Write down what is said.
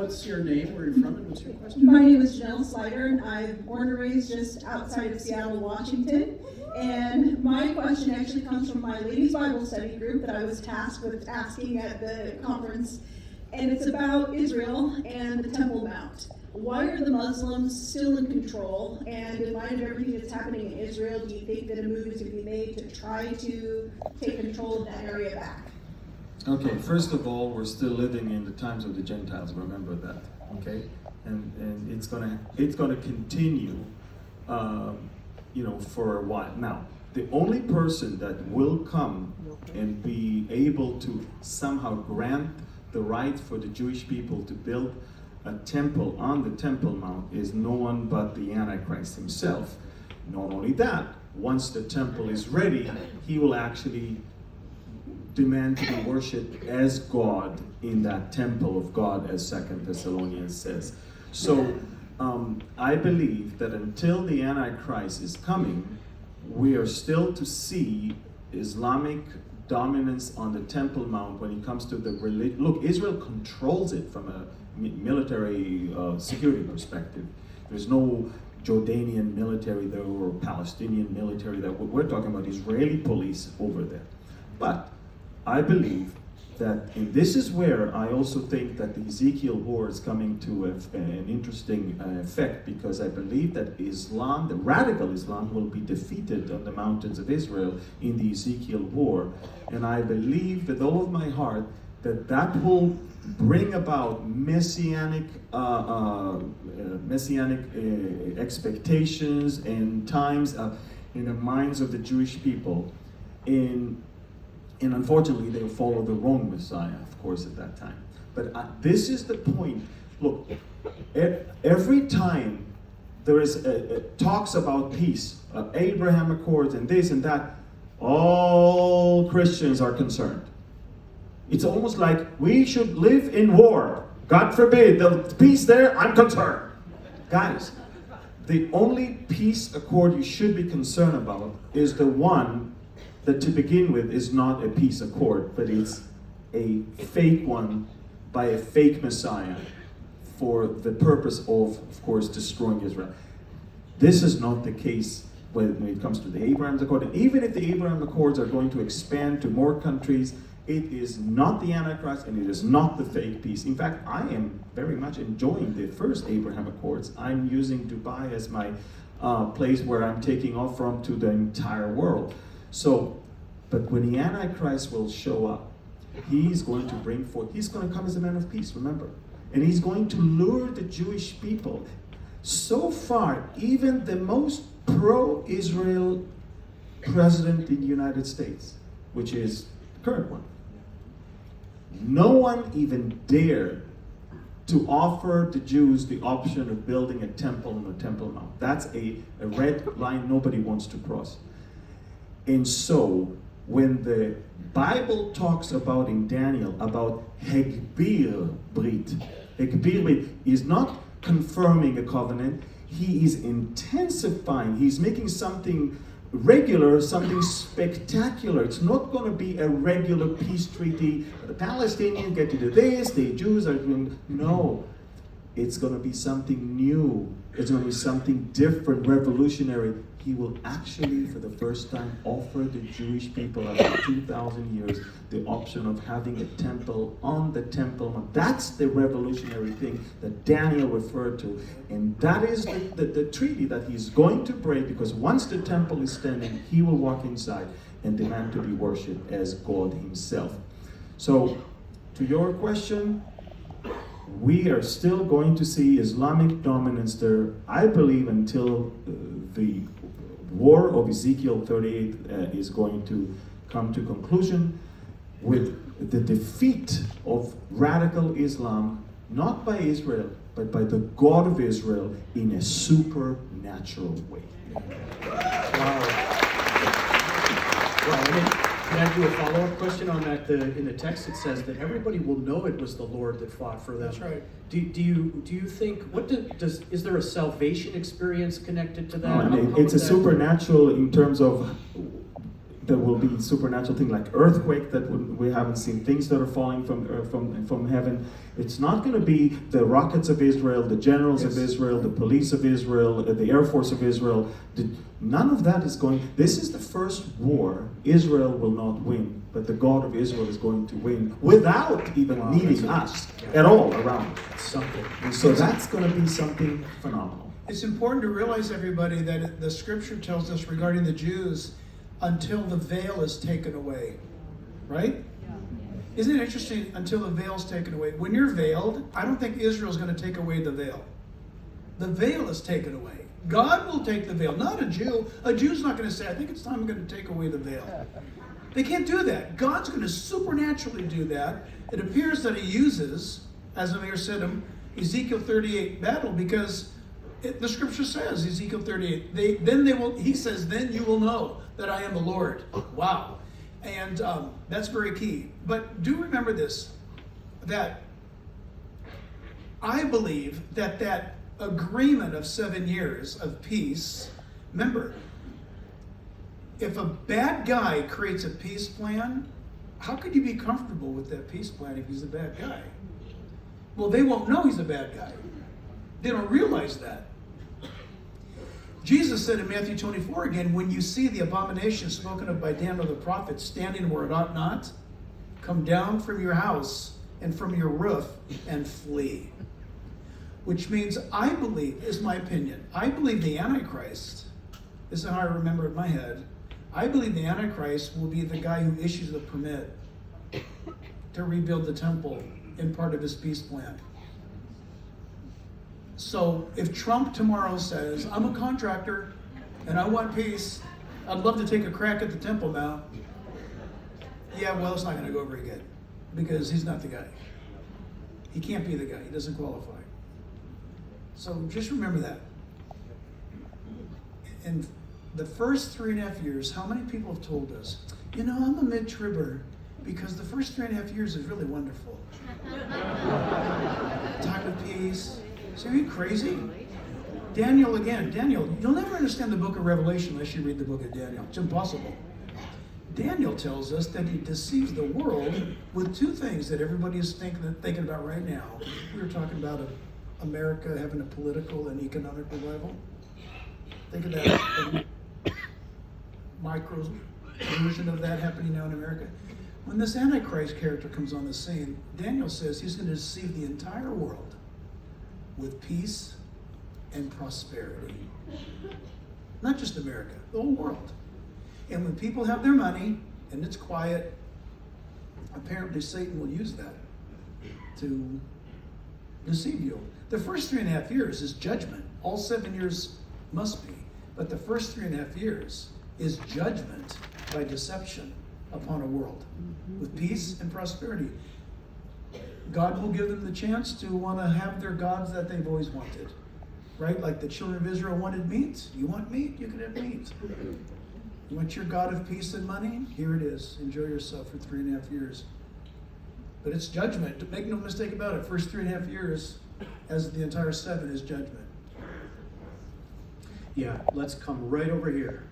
what's your name, where are you from, and what's your question? My name is Janelle Slider, and I'm born and raised just outside of Seattle, Washington. And my question actually comes from my ladies' Bible study group that I was tasked with asking at the conference. And it's about Israel and the Temple Mount. Why are the Muslims still in control? And in light of everything that's happening in Israel, do you think that a move is going to be made to try to take control of that area back? Okay, first of all, we're still living in the times of the Gentiles. Remember that, okay? And it's gonna continue, for a while. Now, the only person that will come and be able to somehow grant the right for the Jewish people to build a temple on the Temple Mount is no one but the Antichrist himself. Not only that, once the temple is ready, he will actually demand to be worshipped as God in that temple of God, as 2 Thessalonians says. So I believe that until the Antichrist is coming, we are still to see Islamic dominance on the Temple Mount when it comes to the religion. Look, Israel controls it from a military security perspective. There's no Jordanian military there or Palestinian military there. We're talking about Israeli police over there. But I believe that, and this is where I also think that the Ezekiel war is coming to an interesting effect, because I believe that Islam, the radical Islam, will be defeated on the mountains of Israel in the Ezekiel war. And I believe with all of my heart that that will bring about messianic expectations and times in the minds of the Jewish people. And unfortunately, they'll follow the wrong Messiah, of course, at that time. But this is the point. Look, every time there is talks about peace, Abraham Accords and this and that, all Christians are concerned. It's almost like we should live in war. God forbid, the peace there, I'm concerned. Guys, the only peace accord you should be concerned about is the one that to begin with is not a peace accord, but it's a fake one by a fake Messiah for the purpose of course, destroying Israel. This is not the case when it comes to the Abraham Accord. And even if the Abraham Accords are going to expand to more countries, it is not the Antichrist and it is not the fake peace. In fact, I am very much enjoying the first Abraham Accords. I'm using Dubai as my place where I'm taking off from to the entire world. So, but when the Antichrist will show up, he's going to bring forth, he's going to come as a man of peace, remember? And he's going to lure the Jewish people. So far, even the most pro-Israel president in the United States, which is the current one, no one even dared to offer the Jews the option of building a temple on the Temple Mount. That's a red line nobody wants to cross. And so, when the Bible talks about in Daniel about Hegbir Brit, Hegbir Brit is not confirming a covenant, he is intensifying, he's making something regular, something spectacular. It's not going to be a regular peace treaty. The Palestinians get to do this, the Jews are doing, no. It's going to be something new. It's going to be something different, revolutionary. He will actually, for the first time, offer the Jewish people after 2,000 years the option of having a temple on the Temple Mount. That's the revolutionary thing that Daniel referred to. And that is the treaty that he's going to break, because once the temple is standing, he will walk inside and demand to be worshipped as God himself. So, to your question, we are still going to see Islamic dominance there, I believe, until the war of Ezekiel 38 is going to come to conclusion with the defeat of radical Islam, not by Israel, but by the God of Israel in a supernatural way. Well, can I do a follow-up question on that? In the text it says that everybody will know it was the Lord that fought for them. That's right. Do you think, is there a salvation experience connected to that? It's a supernatural in terms of, there will be supernatural things like earthquake that we haven't seen, things that are falling from heaven. It's not going to be the rockets of Israel, the generals of Israel, the police of Israel, the Air Force of Israel. None of that is going. This is the first war Israel will not win, but the God of Israel is going to win without even needing us at all around. Something. And so that's going to be something phenomenal. It's important to realize, everybody, that the scripture tells us regarding the Jews, until the veil is taken away, right? Isn't it interesting? Until the veil is taken away. When you're veiled, I don't think Israel's going to take away the veil. The veil is taken away. God will take the veil, not a Jew. A Jew's not going to say, I think it's time I'm going to take away the veil. They can't do that. God's going to supernaturally do that. It appears that he uses, as Amir said, Ezekiel 38 battle, because the scripture says, Ezekiel 38, he says, then you will know that I am the Lord. Wow. And that's very key. But do remember this, that I believe that agreement of 7 years of peace, remember, if a bad guy creates a peace plan, how could you be comfortable with that peace plan if he's a bad guy? Well, they won't know he's a bad guy. They don't realize that. Jesus said in Matthew 24 again, when you see the abomination spoken of by Daniel the prophet standing where it ought not, come down from your house and from your roof and flee. Which means, I believe, is my opinion, I believe the Antichrist, this is how I remember it in my head, I believe the Antichrist will be the guy who issues the permit to rebuild the temple in part of his peace plan. So if Trump tomorrow says, I'm a contractor and I want peace, I'd love to take a crack at the temple now. Yeah, well, it's not going to go very good because he's not the guy. He can't be the guy. He doesn't qualify. So just remember that. In the first 3.5 years, how many people have told us, I'm a mid-tribber because the first 3.5 years is really wonderful. Time of peace. So are you crazy? Daniel, you'll never understand the book of Revelation unless you read the book of Daniel. It's impossible. Daniel tells us that he deceives the world with two things that everybody is thinking about right now. We were talking about America having a political and economic revival. Think of that micro version of that happening now in America. When this Antichrist character comes on the scene, Daniel says he's going to deceive the entire world with peace and prosperity. Not just America, the whole world. And when people have their money and it's quiet, apparently Satan will use that to deceive you. The first 3.5 years is judgment. All 7 years must be. But the first 3.5 years is judgment by deception upon a world with peace and prosperity. God will give them the chance to want to have their gods that they've always wanted. Right? Like the children of Israel wanted meat. You want meat? You can have meat. You want your God of peace and money? Here it is. Enjoy yourself for 3.5 years. But it's judgment. Make no mistake about it. First 3.5 years, as the entire 7, is judgment. Yeah, let's come right over here.